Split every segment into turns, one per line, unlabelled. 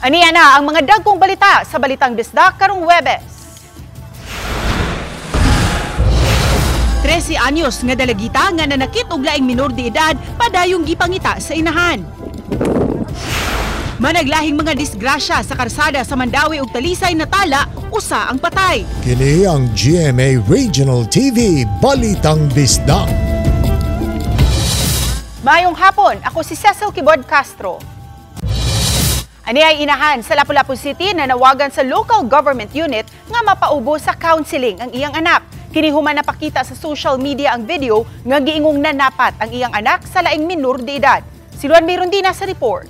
Aniya na ang mga dagkong balita sa Balitang Bisdak karong Huwebes. 13 anyos nga dalagita nga nanakit og laing minor de edad padayong gipangita sa inahan. Managlahing mga disgrasya sa karsada sa Mandawi ug Talisay natala usa ang patay.
Kini ang GMA Regional TV Balitang Bisdak.
Mayong hapon, ako si Cecil Kibod Castro. Ani ay inahan sa Lapu-Lapu City na nawagan sa local government unit nga mapaubo sa counseling ang iyang anak. Kini human napakita sa social media ang video nga giingong nanapat ang iyang anak sa laing minor de edad. Si Luan Mayrondina sa report.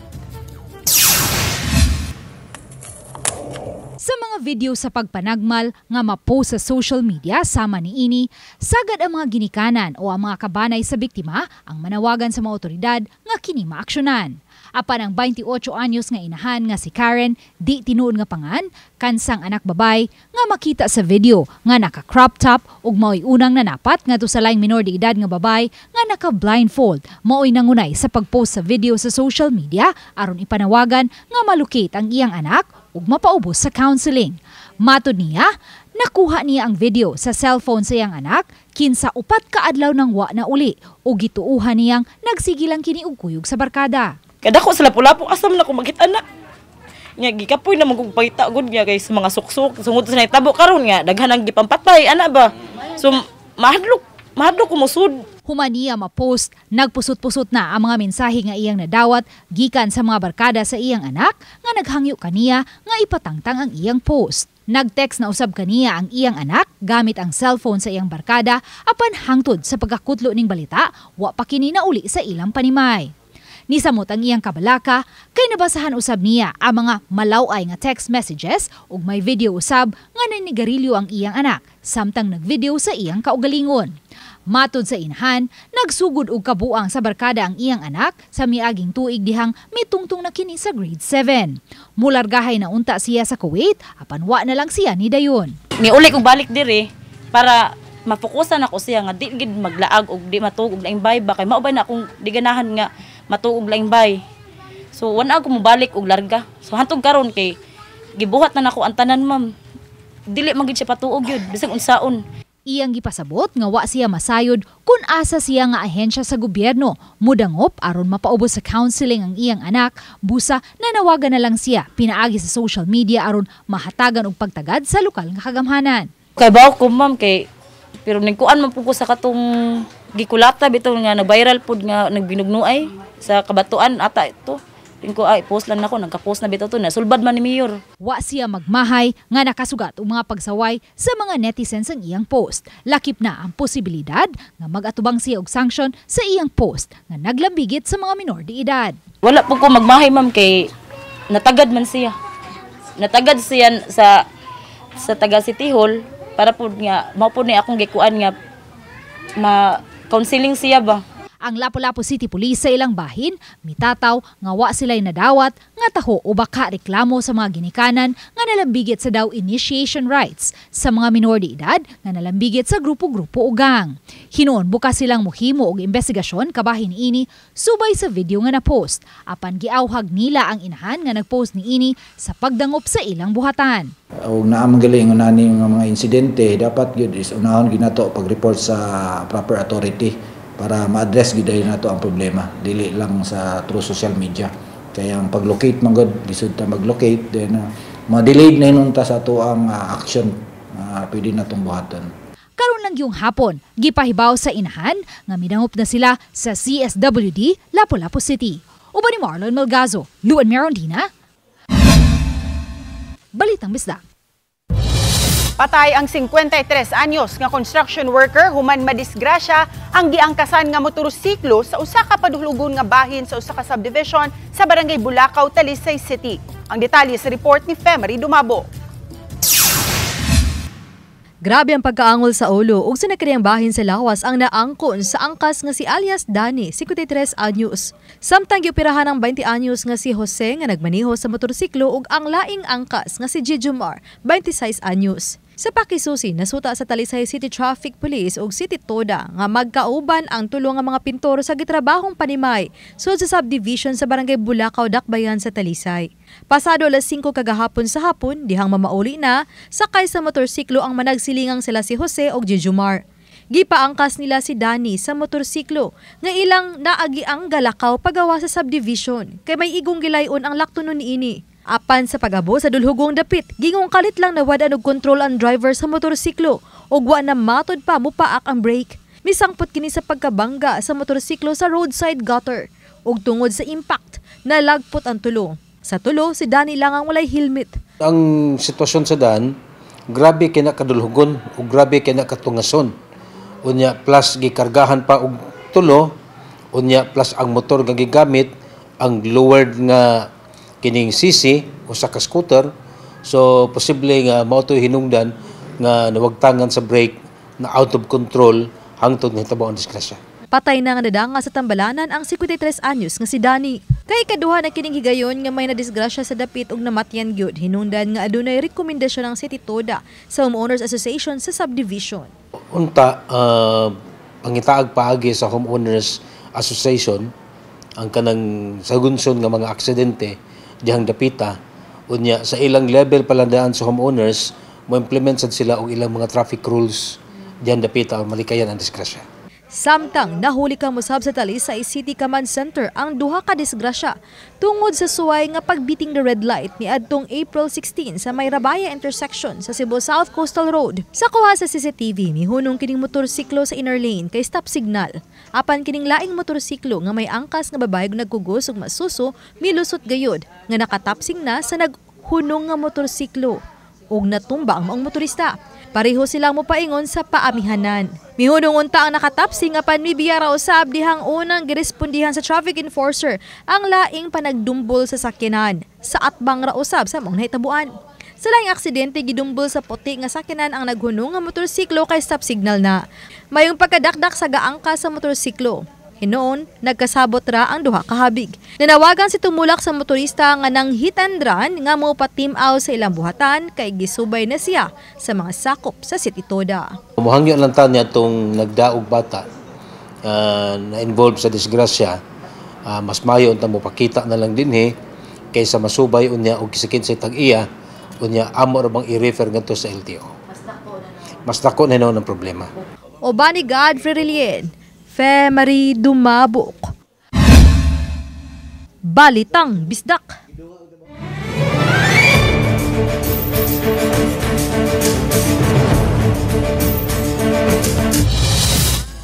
Sa mga video sa pagpanagmal nga mapost sa social media sama niini, sagad ang mga ginikanan o ang mga kabanay sa biktima ang manawagan sa mga otoridad nga kini maaksyonan. Apan ang 28 anyos nga inahan nga si Karen, di tinuod nga pangan, kansang anak babay nga makita sa video nga naka-crop top ug mao'y unang nanapat ngadto sa laing minor de edad nga babay nga naka-blindfold. Mao'y nangunay sa pagpost sa video sa social media aron ipanawagan nga malukit ang iyang anak ug mapaubos sa counseling. Matod niya, nakuha niya ang video sa cellphone sa iyang anak kinsa upat ka adlaw nang wa na uli ug gituuhan niyang nagsigilang kini og kuyog sa barkada.
Kada ko sa Lapu-Lapu asam na ko makita na. Nya gikapoy na magpangita gud niya kay sa mga suksok sungod sa nahitabo karon nga daghan ang gipampatay ana ba. So mahadlok ko musud.
Humaniya mapost, nagpusot-pusot na ang mga mensahe nga iyang nadawat gikan sa mga barkada sa iyang anak nga naghangyo kaniya nga ipatangtang ang iyang post. Nag-text na usab kaniya ang iyang anak gamit ang cellphone sa iyang barkada apan hangtod sa pagkakutlo ning balita wa pa kini nauli sa ilang panimay. Nisamot ang iyang kabalaka kay nabasahan usab niya ang mga malaway nga text messages ug may video usab nga nanigarilyo ang iyang anak samtang nagvideo sa iyang kaugalingon. Matod sa inahan, nagsugod og kabuang sa barkada ang iyang anak sa miaging tuig dihang mitungtong na kini sa grade 7. Mulargahay na unta siya sa Kuwait apan wa na lang siya ni dayon.
Niuli kong balik diri para mafokusan ako siya nga di gid maglaag og di matuog og laing bay ba kay mao ba na akong di ganahan nga matuog laing bay. So wana ako mobalik og larga. So hantod karon kay gibuhat na nako ang tanan ma'am. Dili man gid siya patuog yun bisag unsaon.
Iyang gipasabot nga wa siya masayod kung asa siya nga ahensya sa gobyerno mudangop aron mapaubos sa counseling ang iyang anak, busa nanawagan na lang siya pinaagi sa social media aron mahatagan og pagtagad sa lokal nga kagamhanan.
Kay bawo ko ma'am kay pero nagkuan man po ko sa katong gikulata bitaw nga nag-viral pud nga nagbinugnuay sa kabatuan ata ito. Tingko ay post lang nako nagka-post na bitaw to na sulbad man ni mayor.
Wa siya magmahay nga nakasugat og mga pagsaway sa mga netizens ang iyang post. Lakip na ang posibilidad nga magatubang siya og sanction sa iyang post nga naglambigit sa mga minor de edad.
Wala po ko magmahay ma'am kay natagad man siya. Natagad siya sa taga City Hall para po nga mao po ni akong gikuan nga ma-counseling siya ba.
Ang Lapu-Lapu City Police sa ilang bahin, mitataw nga wa sila'y nadawat nga taho o baka reklamo sa mga ginikanan nga nalambigit sa daw initiation rights sa mga minor de edad nga nalambigit sa grupo-grupo o gang. Hinuon bukas silang muhimo og investigasyon kabahin ini subay sa video nga na-post. Apan giawhag nila ang inahan nga nag-post niini sa pagdangop sa ilang buhatan.
Og naamagaling unani nga mga insidente dapat gyud is unahon ginato pag-report sa proper authority para ma-address giday nato ang problema dili lang sa through social media. Kaya ang pag-locate man gud lisod ta mag-locate then ma-delayed na inunta sa ato ang action pwede natong buhaton.
Karon lang yung hapon, gipahibaw sa inahan nga midangop na sila sa CSWD Lapu-Lapu City. Uban ni Marlon Melgazo, Luan Mayrondina, Balitang Bisdak.
Patay ang 53 anyos nga construction worker human madisgrasya ang giangkasan nga motorsiklo sa usa ka padulugon nga bahin sa usa ka subdivision sa Barangay Bulacau, Talisay City. Ang detalye sa report ni Femery Dumabo.
Grabe ang pagkaangol sa ulo ug sa nakiriyang bahin sa lawas ang naangkon sa angkas nga si alias Dani, 53 anyos. Samtang gioperahan ang 20 anyos nga si Jose nga nagmaneho sa motorsiklo ug ang laing angkas nga si Jejomar, 26 anyos. Sa pakisusi, nasuta sa Talisay City Traffic Police ug City Toda nga magkauban ang tulo nga mga pintor sa gitrabahong Panimay sud sa subdivision sa Barangay Bulacau, Dakbayan sa Talisay. Pasado alas 5 kagahapon sa hapon, dihang mamauli na, sakay sa motorsiklo ang managsilingang sila si Jose ug Jejumar. Gipaangkas nila si Danny sa motorsiklo nga ilang naagi ang galakaw pagawa sa subdivision kay may igong gilayon ang laktunon niini. Apan sa pag-abo sa dulhugong dapit, gingong kalit lang nawadan og control ang driver sa motorsiklo ug wa na matod pa mupaak ang brake. Misangpot kini sa pagkabangga sa motorsiklo sa roadside gutter ug tungod sa impact nalagpot ang tulo. Sa tulo, si Danny lang ang walay helmet.
Ang sitwasyon sa Dan, grabe kinakadulhugon ug grabe kinakatungason. Unya plus gikargahan pa og tulo, unya plus ang motor nga gigamit, ang lowered nga kining sisi o sa scooter, so posible nga mao toy hinungdan nga nawagtangan sa brake na out of control hangtod nahitabo ang disgrasya.
Patay na nga nadanga sa tambalanan ang 53 anyos nga si Danny. Kay kaduha na kining higayon nga may nadisgrasya sa dapit ug namatyan gyud, hinungdan nga adunay rekomendasyon ng City Toda sa Homeowners Association sa subdivision.
Unta, ang itaag paagi sa Homeowners Association ang kanang sagunson nga mga aksidente dihang dapita, unya sa ilang level palandaan sa homeowners mo implement sad sila og ilang mga traffic rules dihang dapita o malikayan ang disgrasya.
Samtang nahuli kang musab sa Talisay City Command Center ang duha ka disgrasya tungod sa suway nga pagbiting the red light ni adtong April 16 sa may Rabaya intersection sa Cebu South Coastal Road. Sa kuha sa CCTV, mihunong kining motorsiklo sa inner lane kay stop signal. Apan kining laing motorsiklo nga may angkas nga babae nagkugos ug masuso milusot gayod nga nakatapsing na sa naghunong nga motorsiklo ug natumba ang maong motorista. Pareho silang mopaingon sa paamihanan. Mihunong unta ang nakatapsing apan mibiyara usab dihang unang girespondihan sa traffic enforcer ang laing panagdumbol sa sakyanan sa atbang ra usab sa maong nahitabuan. Sa laing aksidente gidumbol sa puti nga sakyanan ang naghunong nga motorsiklo kay stop signal na. Mayong pagkadakdak sa gaangka sa motorsiklo. Hinoon, nagkasabot ra ang duha ka habig. Nanawagan si tumulak sa motorista nga nang hit and run nga mo patim-aw sa ilang buhatan kay gisubay na siya sa mga sakop sa City Toda.
Muhangyo lang ta niya itong nagdaog bata na involved sa disgrasya. Mas mayo unta mo pakita na lang din kaysa masubay unya og kisikin sa tag-iya unya amo ra bang i-refer ngadto sa LTO. Mas dako na ang problema.
Obani Godfrey Relien, Marie Dumabok. Balitang Bisdak.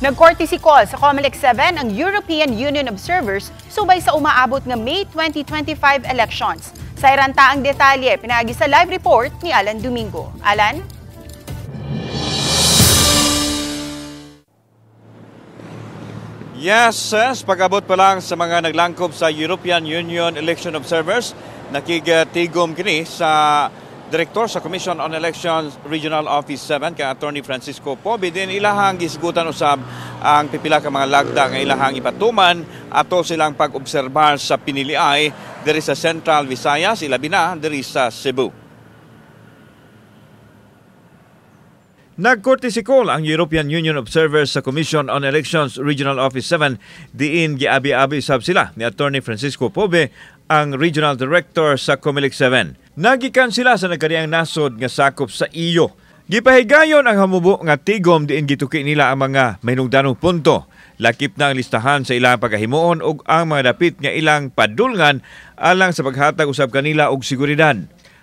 Nag-courtesy call sa COMELEC 7 ang European Union observers subay sa umaabot nga May 2025 elections. Sa iranta ang detalye, pinaagi sa live report ni Alan Domingo. Alan?
Yes, pag-abot pa lang sa mga naglangkob sa European Union election observers, nakigatigom kini sa Direktor sa Commission on Elections Regional Office 7 kay Attorney Francisco Pobe. Din ilahang gisgutan usab ang pipila ka mga lagda nga ilahang ipatuman ato silang pag-obserbar sa piniliay diri sa Central Visayas, ilabi na diri sa Cebu. Nag-courtesy call ang European Union observers sa Commission on Elections Regional Office 7 diin giabi-abi sab sila ni Attorney Francisco Pobe, ang Regional Director sa COMELEC 7. Nagikan sila sa nagkariang nasod nga sakop sa iyo. Gipahigayon ang hamubo nga tigom diin gituki nila ang mga mahinungdanong punto. Lakip na ang listahan sa ilang pagkahimuon ug ang mga dapit nga ilang padulngan alang sa paghatag usab kanila og seguridad.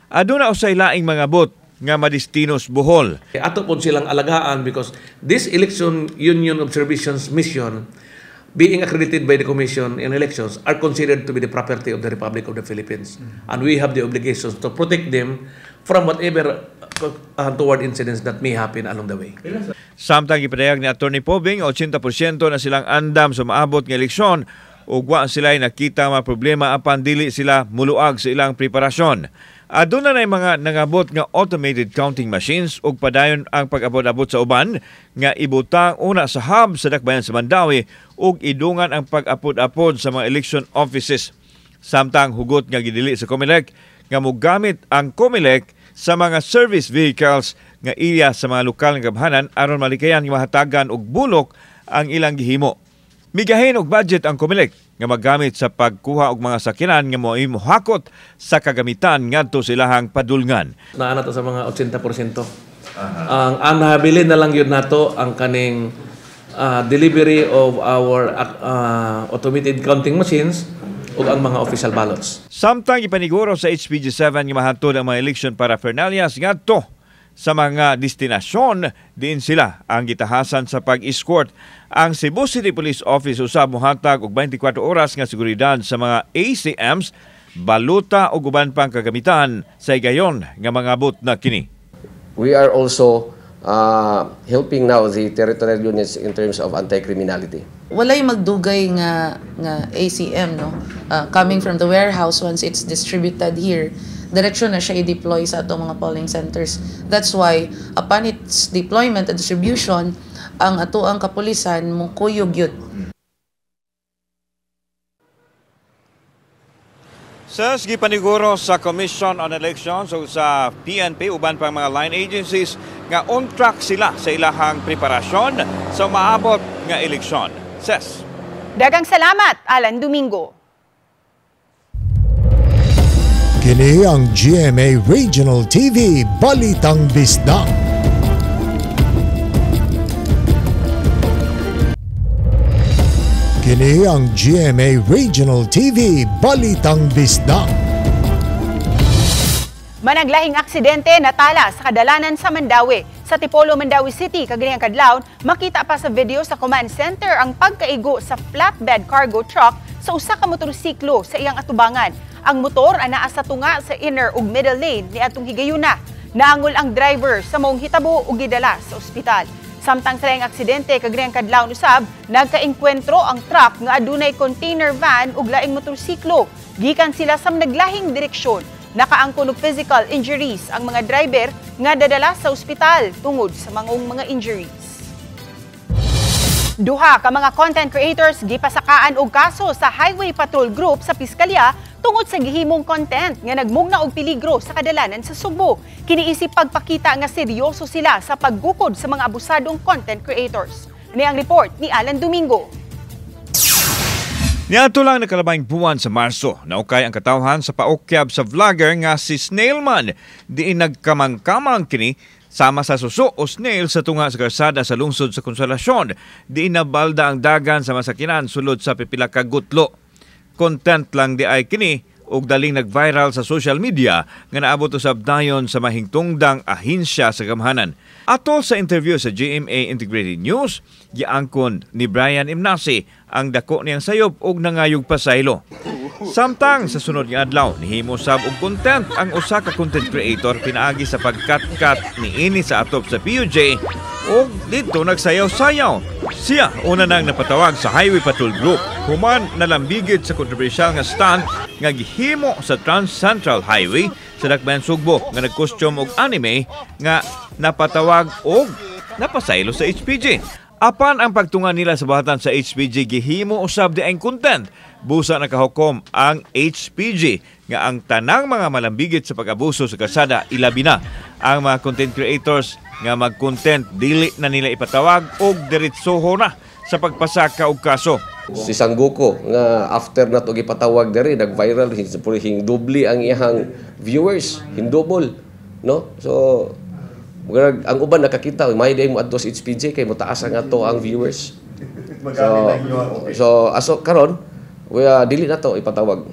Aduna usay laing mga bot nga madistinos Bohol.
Ato po silang alagaan because this election union observations mission being accredited by the Commission in Elections are considered to be the property of the Republic of the Philippines. And we have the obligations to protect them from whatever toward incidents that may happen along the way.
Samtang ipinayag ni Atty. Pobing, 80% na silang andam sa maabot ng eleksyon ug wa sila nakita mga problema apan dili sila muluag sa ilang preparasyon. Aduna na mga nangabot nga automated counting machines ug padayon ang pag-abot-abot sa uban nga ibutang una sa hub sa Dakbayan sa Mandawi ug idungan ang pag-apod-apod sa mga election offices. Samtang hugot nga gidili sa COMELEC nga mogamit ang COMELEC sa mga service vehicles nga iya sa mga lokal nga gamhanan aron malikayan nga mahatagan og bulok ang ilang gihimo. Migahin og budget ang COMELEC nga magamit sa pagkuha og mga sakyanan nga moihakot sa kagamitan ngadto sa ilahang padulngan.
Naa nato sa mga 80%. Ang nahabilin na lang yun nato ang kaning delivery of our automated counting machines ug ang mga official ballots.
Samtang ipaniguro sa HPG7 nga mahantod ang mga election paraphernalias ngadto sa mga destinasyon, diin sila ang gitahasan sa pag-escort. Ang Cebu City Police Office usab mohatag og 24 oras nga seguridad sa mga ACMs, baluta ug uban pang kagamitan sa higayon nga mga abot na kini.
We are also helping now the territorial units in terms of anti-criminality.
Walay magdugay nga ACM, no? Coming from the warehouse, once it's distributed here, direksyon na siya i-deploy sa atong mga polling centers. That's why upon its deployment and distribution, ang atoang kapulisan mo kuyog yun.
Sa gipaniguro sa Commission on Elections o sa PNP uban pang mga line agencies nga on track sila sa ilahang preparasyon sa maabot nga eleksyon. Ses.
Dagang salamat, Alan Domingo.
Kini ang GMA Regional TV Balitang Bisda. Kini ang GMA Regional TV Balitang Bisda.
Managlahing aksidente natala sa kadalanan sa Mandawi. Sa Tipolo, Mandawi City, kaganyang kadlawon, makita pa sa video sa command center ang pagkaigo sa flatbed cargo truck sa usa ka motorsiklo sa iyang atubangan. Ang motor anaa sa tunga sa inner ug middle lane ni atong higayuna. Naangol ang driver sa maong hitabo ug gidala sa ospital. Samtang sa laing aksidente kaganyang kadlawon usab, nagkaengkwentro ang truck nga adunay container van ug laing motorsiklo. Gikan sila sa naglahing direksyon. Nakaangkon og physical injuries ang mga driver nga dadala sa ospital tungod sa mga injuries. Duha ka mga content creators gipasakaan og kaso sa Highway Patrol Group sa Piskalya tungod sa gihimong content nga nagmugna og peligro sa kadalanan sa Subo. Kiniisip pagpakita nga seryoso sila sa paggukod sa mga abusadong content creators. Ni ang report ni Alan Domingo.
Niadto lang nakalabang buwan sa Marso, naukay ang katawhan sa paukyab sa vlogger nga si Snailman. Diin nagkamang-kamang kini sama sa suso o snail sa tunga sa karsada sa lungsod sa Konsolasyon. Diin nabalda ang dagan sa masakinan sulod sa pipila ka gutlo. Content lang di ay kini ug daling nag-viral sa social media nga naabot usab dayon sa mahingtungdang ahensya sa gamhanan. Atol sa interview sa GMA Integrated News, giangkon ni Brian Imnasi ang dako niyang sayop ug nangayog pasaylo. Samtang sa sunod nga adlaw nihimo sab og content ang usa ka content creator pinaagi sa pagkat-kat niini sa atop sa PUJ ug dito nagsayaw-sayaw. Siya una nang napatawag sa Highway Patrol Group human nalambigit sa kontrobersyal nga stunt nga gihimo sa Trans Central Highway sa Dakbayan Sugbo nga nagkostume og anime nga napatawag og napasaylo sa HPG. Apan ang pagtunga nila sa buhatan sa HPG gihimo usab di ang content. Busa nakahukom ang HPG nga ang tanang mga malambigit sa pag-abuso sa kalsada ilabi na ang mga content creators nga mag-content dili na nila ipatawag og diretsoho na sa pagpasaka og kaso.
Si Sangguko nga after na to gipatawag diri nag-viral hing dubli ang iyang viewers, hindubol, no? So ang uban nakakita may day mo adto sa HPG kay motaas ang ato ang viewers. So aso karon dili na to ipatawag.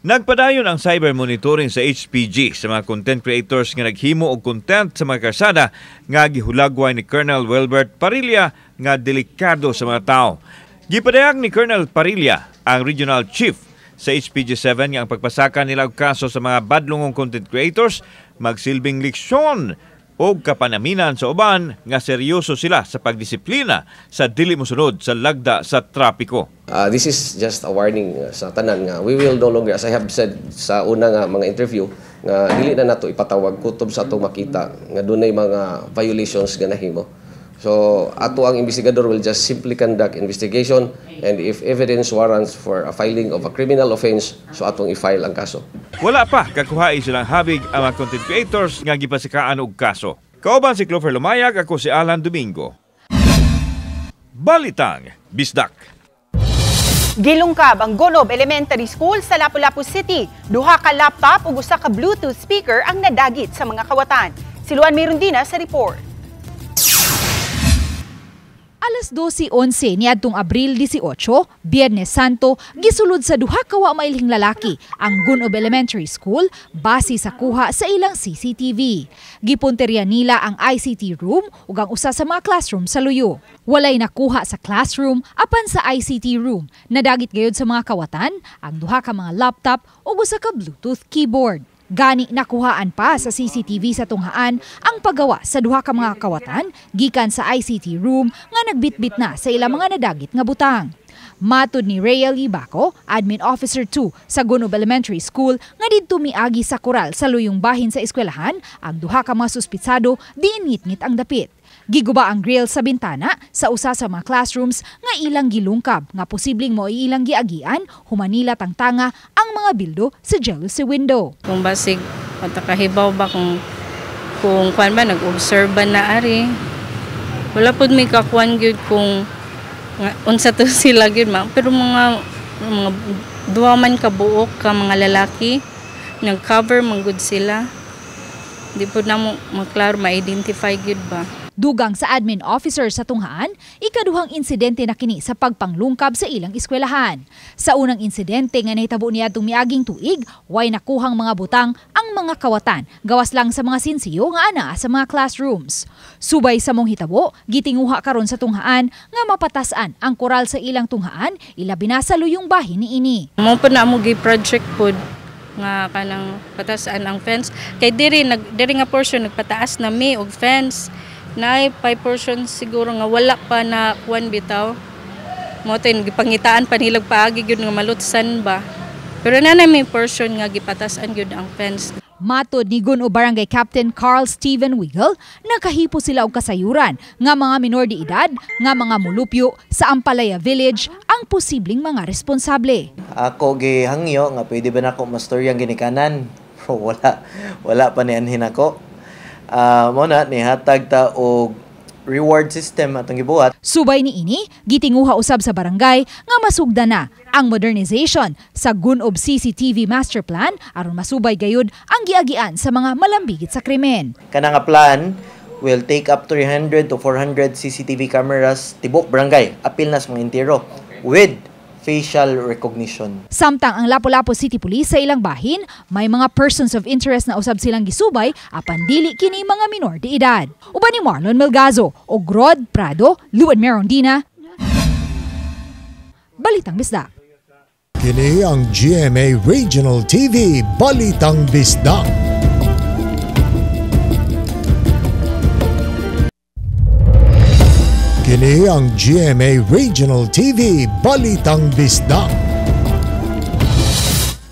Nagpadayon ang cyber monitoring sa HPG sa mga content creators nga naghimo og content sa mga karsada nga gihulagway ni Colonel Wilbert Parilla nga delikado sa mga tao. Gipadayag ni Colonel Parilla ang regional chief sa HPG7 nga ang pagpasaka nila og kaso sa mga badlongong content creators magsilbing leksyon o kapanaminan sa uban nga seryoso sila sa pagdisiplina sa dili mosunod sa lagda sa trapiko.
This is just a warning sa tanan nga we will no longer, as I have said sa una nga mga interview, nga dili na nato ipatawag kutob sa atong makita nga dunay mga violations nga nahimo. So ato ang investigador will just simply conduct investigation, and if evidence warrants for a filing of a criminal offense, so atong i-file ang kaso.
Wala pa kakuhain silang habig ang mga content creators nga gipasikaan og kaso. Kauban si Clover Lumayag, ako si Alan Domingo. Balitang Bisdak.
Gilungkab ang Gonob Elementary School sa Lapu-Lapu City. Duha ka laptop ug usa ka Bluetooth speaker ang nadagit sa mga kawatan. Si Luan Mirundina sa report.
Alas 12:11 niadtong Abril 18, Biyernes Santo, gisulod sa duha ka wa mailhing lalaki ang Gonob Elementary School base sa kuha sa ilang CCTV. Gipunteriya nila ang ICT room ug ang usa sa mga classroom sa luyo. Walay nakuha sa classroom apan sa ICT room. Nadagit gayud sa mga kawatan ang duha ka mga laptop ug usa ka Bluetooth keyboard. Gani nakuhaan pa sa CCTV sa tunghaan ang paggawa sa duha ka mga kawatan gikan sa ICT room nga nagbitbit na sa ilang mga nadagit nga butang. Matud ni Rhea Libaco, Admin Officer 2 sa Gonob Elementary School, nga didto miagi sa koral sa luyong bahin sa eskwelahan, ang duha ka mga suspitsado diin ngit-ngit ang dapit. Giguba ang grill sa bintana sa usa sa mga classrooms nga ilang gilungkab nga posibleng mo ilang giagian humanila tangtanga ang mga bildo sa jealousy window.
Kung basig matakahibaw ba kung kuan ba nag-observe ba na ari. Wala pud may kakuan gyud kung unsa to sila gyud ma, pero mga duwa man ka buok ka mga lalaki nag-cover man gud sila. Di pud na mo maklaro ma-identify gyud ba.
Dugang sa admin officer sa tunghaan, ikaduhang insidente na kini sa pagpanglungkab sa ilang eskwelahan. Sa unang insidente nga nahitabo niadtong miaging tuig, way nakuhang mga butang ang mga kawatan, gawas lang sa mga sinsiyo nga anaa sa mga classrooms. Subay sa mong hitabo, gitinguha karon sa tunghaan nga mapatasan ang koral sa ilang tunghaan, ilabi na sa luyong bahin niini.
Mo pa na mo gi-project pod nga kanang patasan ang fence kay diri nga portion nagpataas na mi og fence. Naay 5 portions siguro nga wala pa na kuan bitaw. Mo tay gipangitaan pa nilag paagi gyud nga malutsan ba. Pero nanay may portion nga gipatasan gyud ang fence.
Matod ni Gonob Barangay Captain Carl Steven Wiggle, nakahipo sila og kasayuran nga mga minor de edad nga mga mulupyo sa Ampalaya Village ang posibleng mga responsable.
Ako gihangyo nga pwede ba nako mastoryang ginikanan? Wala pa ni anhin ako. Mo na nihatag ta og reward system atong gibuhat.
Subay niini, gitinguha usab sa barangay nga masugda na ang modernization sa Gonob CCTV Master Plan aron masubay gayud ang giagian sa mga malambigit sa krimen.
Kana nga plan will take up 300 to 400 CCTV cameras tibok barangay, apil na sa mga entero with facial recognition.
Samtang ang Lapu-Lapu City Police sa ilang bahin, may mga persons of interest na usab silang gisubay apan dili kini mga minor de edad. Uban ni Marlon Melgazo o Rod Prado, Luan Mirundina. Balitang Bisdak.
Kini ang GMA Regional TV Balitang Bisdak. Kini ang GMA Regional TV Balitang Bisdak.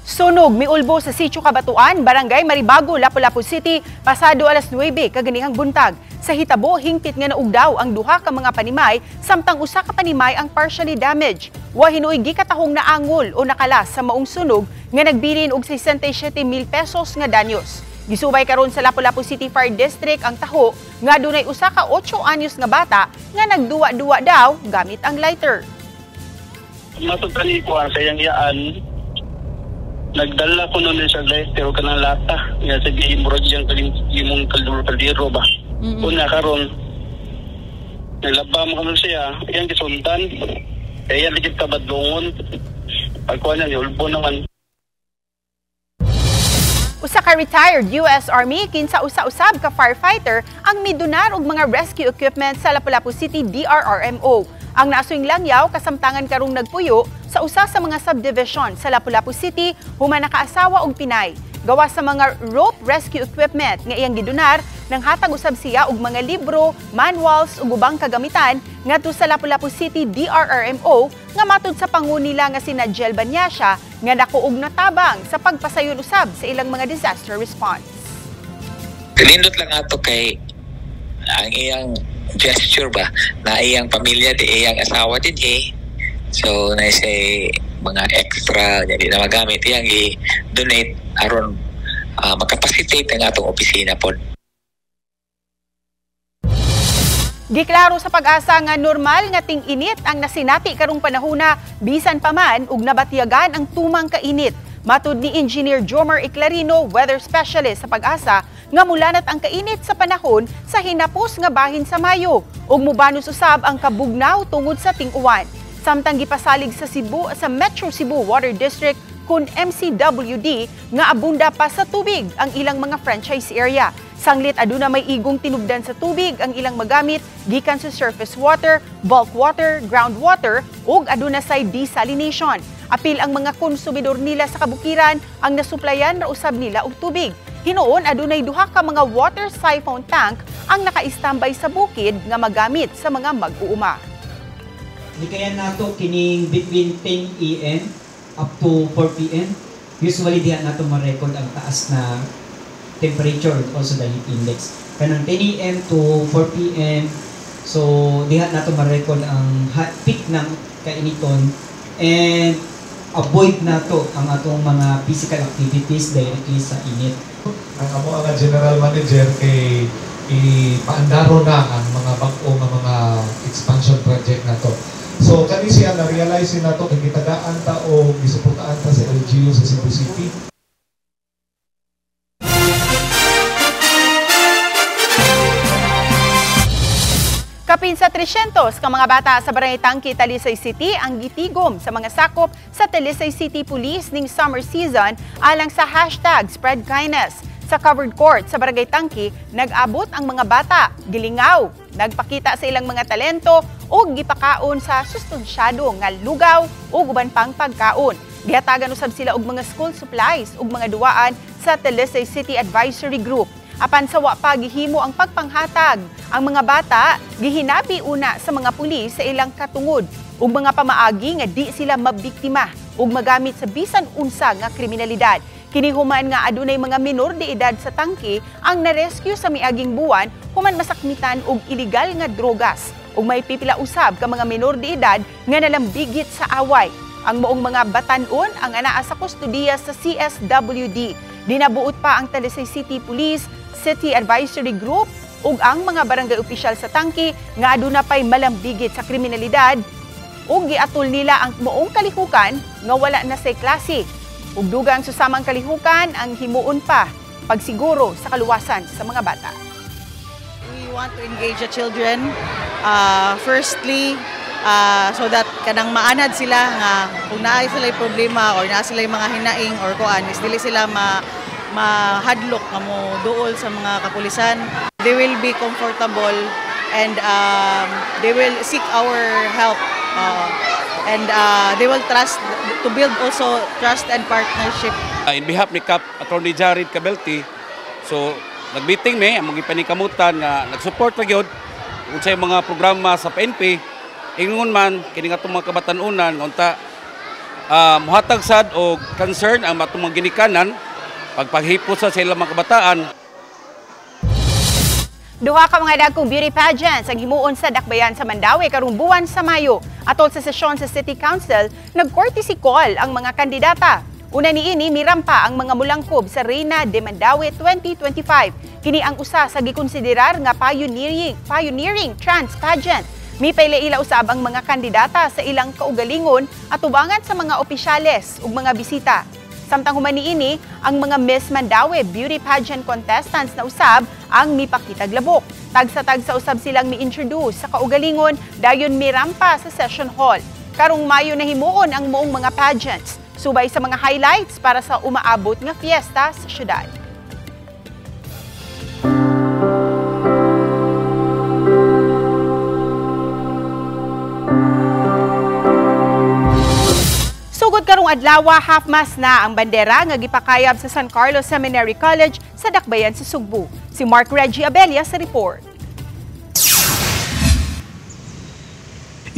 Sunog miulbo sa Sitio Kabatuan, Barangay Maribago, Lapu-Lapu City, pasado alas 9 kaganihang buntag. Sa hitabo, hingpit nga naugdaw ang duha ka mga panimay, samtang usa ka panimay ang partially damaged. Wa hinuoy gikatahong naangol o nakalas sa maong sunog nga nagbilin og 67,000 pesos nga danyos. Gisubay karon sa Lapu-Lapu City Fire District ang taho nga dunay usa ka 8 anyos nga bata nga nagduwa-duwa daw gamit ang lighter.
Matod kani ko sa iyang nagdala ko noon sa lighter o kanang lata nga sa gihimurod yang imong kaldero ba. Una karon naglaba mo kamo siya, iyang gisundan. Kaya ligid ka badlongon. Pagkuan niya ulbo naman.
Usa ka retired US Army kinsa usa-usab ka firefighter ang midunar og mga rescue equipment sa Lapu-Lapu City DRRMO. Ang naasuing langyaw kasamtangan karong nagpuyo sa usa sa mga subdivision sa Lapu-Lapu City human nakaasawa og Pinay. Gawas sa mga rope rescue equipment nga iyang gidunar, nang hatag usab siya og mga libro, manuals ug ubang kagamitan ngadto sa Lapu-Lapu City DRRMO nga matud sa pangunila nga sina Jel Banyasya nga dako og natabang sa pagpasayon usab sa ilang mga disaster response.
Pinindot lang ato kay ang iyang gesture ba na iyang pamilya di iyang asawa din so na say mga extra di na magamit iyang i-donate aron makapasitate ang atong opisina po.
Giklaro sa Pag-asa nga normal nga ting-init ang nasinati karong panahona bisan pa man ug nabatyagan ang tumang kainit. Matud ni Engineer Jomar Iclarino, weather specialist sa Pag-asa, nga mulanat ang kainit sa panahon sa hinapos nga bahin sa Mayo ug mubanos usab ang kabugnaw tungod sa ting-uwan. Samtang gipasalig sa Metro Cebu Water District kun MCWD nga abunda pa sa tubig ang ilang mga franchise area. Sanglit aduna may igong tinubdan sa tubig ang ilang magamit gikan sa surface water, bulk water, groundwater ug aduna say desalination. Apil ang mga konsumidor nila sa kabukiran ang nasuplayan ra usab nila og tubig. Hinuon adunay duha ka mga water siphon tank ang naka-standby sa bukid nga magamit sa mga mag-uuma.
Nikayan nato kining between 10 AM up to 4 PM. Usually diha nato ma-record ang taas na temperature, also the heat index. Kanang 10 AM to 4 PM, so diha nato ma-record ang peak ng kainiton and avoid nato ang atong mga physical activities directly sa init.
Ang amo ang general manager kay ipaandaro na ang mga bag-o nga mga expansion project nato. So kani siya na-realize nato kay gitagaan ta o gisuportaan ta sa LGU sa Cebu City.
Kapin sa 300 ka mga bata sa Barangay Tangki, Talisay City ang gitigom sa mga sakop sa Talisay City Police ning summer season alang sa #SpreadKindness. Sa covered court sa Barangay Tangki, nag-abot ang mga bata, gilingaw, nagpakita sa ilang mga talento ug gipakaon sa sustansyado nga lugaw ug uban pang pagkaon. Gihatagan usab sila og mga school supplies ug mga duwaan sa Talisay City Advisory Group. Apan sa wa pa gihimo ang pagpanghatag, ang mga bata gihinabi una sa mga pulis sa ilang katungod ug mga pamaagi nga di sila mabiktima ug magamit sa bisan unsa nga kriminalidad. Kinihuman nga adunay mga minor de edad sa Tangki ang na-rescue sa miaging buwan human masakmitan og iligal nga drogas ug may pipila usab ka mga minor de edad nga nalambigit sa away. Ang moong mga batan-on ang anaa sa kustudiya sa CSWD. Dinabuot pa ang Talisay City Police, City Advisory Group ug ang mga barangay opisyal sa Tangki nga aduna pay malambigit sa kriminalidad ug giatol nila ang moong kalihukan nga wala na say klase. Ug dugang susamang kalihukan ang himuon pa pagsiguro sa kaluwasan sa mga bata.
We want to engage the children firstly so that kanang maanad sila nga kung naay sila problema or naa sila mga hinaing or kuan is dili sila mahadlok nga mo duol sa mga kapulisan. They will be comfortable and they will seek our help and they will trust to build also trust and partnership.
In behalf ni Cap Attorney Jared Cabelty, so nag-meeting mi among gipanikamutan nga nag-support ra gyud unsay mga programa sa PNP. Ingon man kini nga mga kabatan-unan unta muhatag sad og concern ang atong mga ginikanan pagpaghipos sa ilang mga kabataan.
Duha ka mga dagkong beauty pageants ang himuon sa Dakbayan sa Mandaue karong buwan sa Mayo. Atol sa sesyon sa City Council, nag-courtesy call ang mga kandidata. Una niini mirampa ang mga mulangkob sa Reina de Mandaue 2025. Kini ang usa sa gikonsiderar nga pioneering trans pageant. Mipailaila usab ang mga kandidata sa ilang kaugalingon at tubangan sa mga opisyales ug mga bisita. Samtang human niini, ang mga Miss Mandaue beauty pageant contestants na usab ang mipakitag labok. Tagsa-tagsa usab silang mi-introduce sa kaugalingon dayon mirampa sa session hall. Karong Mayo na himuon ang moong mga pageants, subay sa mga highlights para sa umaabot nga fiesta sa syudad. Sugod karong adlaw, half-mast na ang bandera nga gipakayab sa San Carlos Seminary College sa Dakbayan sa Sugbo. Si Mark Reggie Abella sa report.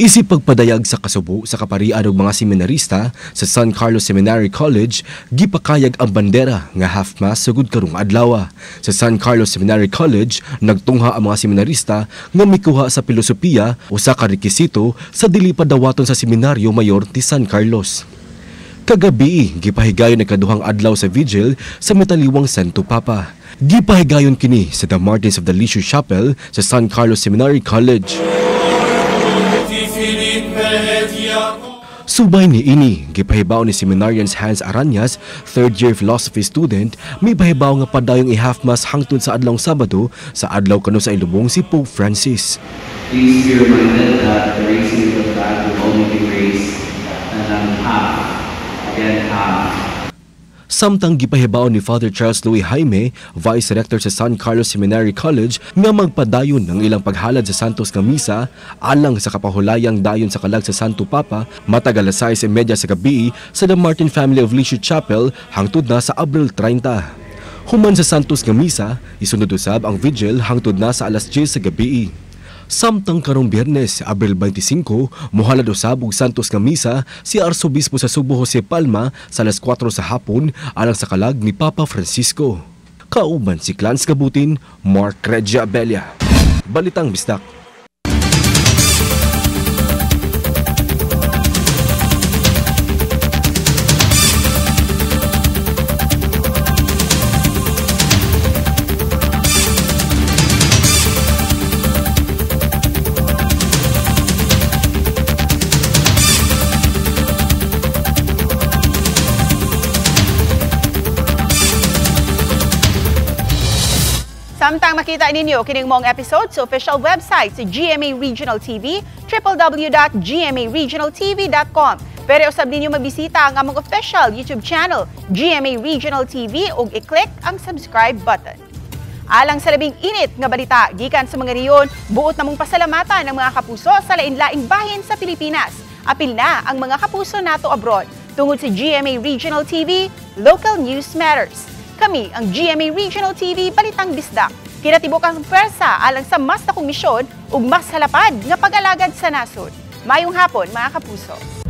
Isip pagpadayag sa kasubo sa kaparian og mga seminarista sa San Carlos Seminary College, gipakayag ang bandera nga half-mast sugod karong adlaw. Sa San Carlos Seminary College, nagtungha ang mga seminarista nga mikuha sa pilosopiya usa ka rekisito sa dili padawaton sa Seminaryo Mayor ti San Carlos. Kagabi, gipahigayon ang kaduhang adlaw sa vigil sa Metaliwang Santo Papa. Gipahigayon kini sa The Martins of the Leisure Chapel sa San Carlos Seminary College. Subay ni ini, gipahibaw ni Seminarians Hans Aranyas, third-year philosophy student, may pahibaw nga padayong i-half-mass hangtod sa adlawng Sabado sa adlaw kano sa ilubong si Pope Francis.
Please be reminded that the raising of that will only be raised and then half, again half.
Samtang gipahibaw ni Father Charles Louis Jaime, Vice Rector sa San Carlos Seminary College, nga magpadayon ng ilang paghalad sa Santos nga Misa alang sa kapahulayang dayon sa kalag sa Santo Papa matag alas 6:30 sa gabi sa The Martin Family of Leisure Chapel hangtod na sa Abril 30. Human sa Santos nga Misa, isunod usab ang vigil hangtod na sa alas 10 sa gabi. Samtang karong Biyernes, Abril 25, mohalad usab og Santos nga Misa si Arsobispo sa Subo Jose Palma sa alas 4 sa hapon alang sa kalag ni Papa Francisco. Kauban si Clans Kabutin, Mark Regia Abella. Balitang Bisdak.
Samtang makita ninyo kining mong episode sa official website sa GMA Regional TV, www.gmaregionaltv.com. Pero usab ninyo mabisita ang among official YouTube channel, GMA Regional TV, ug i-click ang subscribe button. Alang sa labing init nga balita, gikan sa mga riyon, buot namong pasalamatan ng mga kapuso sa lain-laing bahin sa Pilipinas. Apil na ang mga kapuso nato abroad. Tungod sa GMA Regional TV, Local News Matters. Kami ang GMA Regional TV Balitang Bisdak. Kinatibok ang pwersa alang sa mas dakong misyon ug mas halapad nga pag-alagad sa nasod. Mayong hapon mga kapuso.